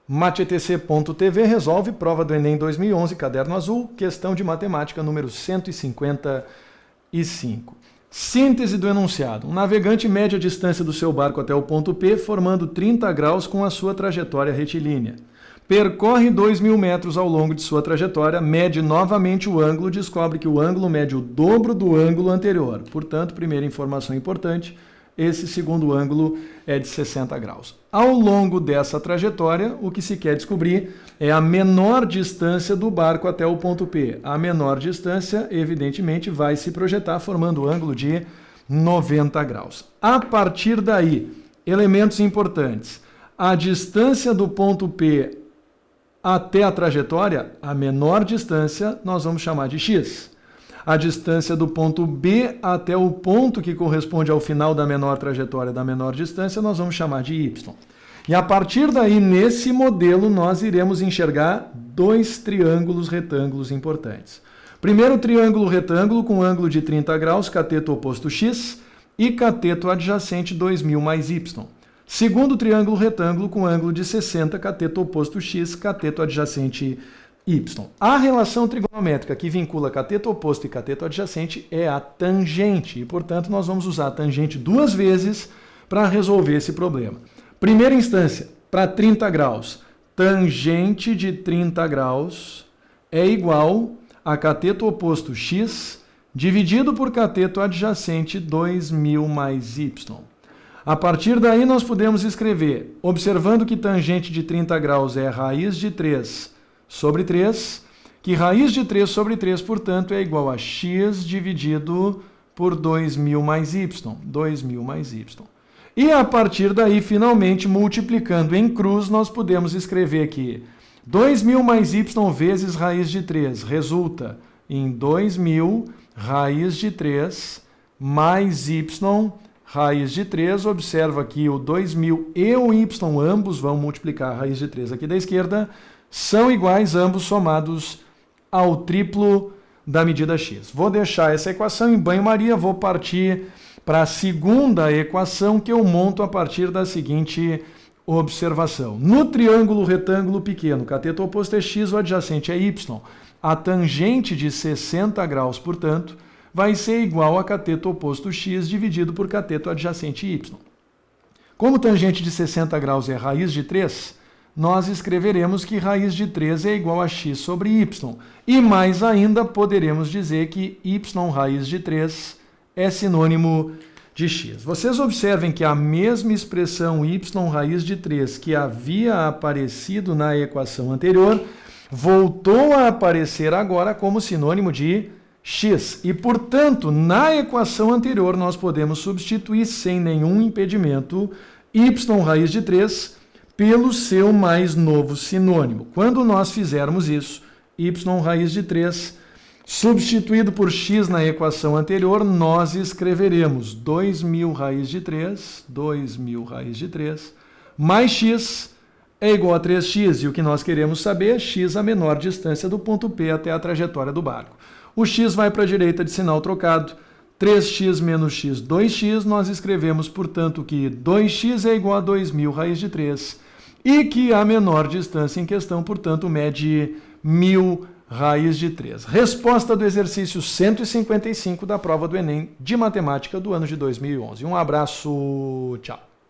MateETC.tv resolve prova do Enem 2011, caderno azul, questão de matemática número 155. Síntese do enunciado. Um navegante mede a distância do seu barco até o ponto P, formando 30 graus com a sua trajetória retilínea. Percorre 2.000 metros ao longo de sua trajetória, mede novamente o ângulo, descobre que o ângulo mede o dobro do ângulo anterior. Portanto, primeira informação importante, esse segundo ângulo é de 60 graus. Ao longo dessa trajetória, o que se quer descobrir é a menor distância do barco até o ponto P. A menor distância, evidentemente, vai se projetar formando o ângulo de 90 graus. A partir daí, elementos importantes. A distância do ponto P até a trajetória, a menor distância, nós vamos chamar de x. A distância do ponto B até o ponto que corresponde ao final da menor trajetória da menor distância, nós vamos chamar de y. E a partir daí, nesse modelo, nós iremos enxergar dois triângulos retângulos importantes. Primeiro triângulo retângulo com ângulo de 30 graus, cateto oposto x, e cateto adjacente 2.000 mais y. Segundo triângulo retângulo com ângulo de 60, cateto oposto x, cateto adjacente y. A relação trigonométrica que vincula cateto oposto e cateto adjacente é a tangente, e, portanto, nós vamos usar a tangente duas vezes para resolver esse problema. Primeira instância, para 30 graus, tangente de 30 graus é igual a cateto oposto x dividido por cateto adjacente 2.000 mais y. A partir daí, nós podemos escrever, observando que tangente de 30 graus é raiz de 3 sobre 3, que raiz de 3 sobre 3, portanto, é igual a x dividido por 2.000 mais y. 2.000 mais y. E a partir daí, finalmente, multiplicando em cruz, nós podemos escrever que 2.000 mais y vezes raiz de 3 resulta em 2.000 raiz de 3 mais y raiz de 3. Observa que o 2.000 e o y, ambos vão multiplicar a raiz de 3 aqui da esquerda, são iguais, ambos somados ao triplo da medida x. Vou deixar essa equação em banho-maria, vou partir para a segunda equação que eu monto a partir da seguinte observação. No triângulo retângulo pequeno, cateto oposto é x, o adjacente é y. A tangente de 60 graus, portanto, vai ser igual a cateto oposto x dividido por cateto adjacente y. Como tangente de 60 graus é raiz de 3, nós escreveremos que raiz de 3 é igual a x sobre y. E mais ainda, poderemos dizer que y raiz de 3 é sinônimo de x. Vocês observem que a mesma expressão y raiz de 3 que havia aparecido na equação anterior, voltou a aparecer agora como sinônimo de x. E, portanto, na equação anterior, nós podemos substituir sem nenhum impedimento y raiz de 3 pelo seu mais novo sinônimo. Quando nós fizermos isso, y raiz de 3 substituído por x na equação anterior, nós escreveremos 2.000 raiz de 3, 2.000 raiz de 3, mais x é igual a 3x. E o que nós queremos saber é x, a menor distância do ponto P até a trajetória do barco. O x vai para a direita de sinal trocado. 3x menos x, 2x. Nós escrevemos, portanto, que 2x é igual a 2.000 raiz de 3 e que a menor distância em questão, portanto, mede 1.000 raiz de 3. Resposta do exercício 155 da prova do Enem de Matemática do ano de 2011. Um abraço, tchau.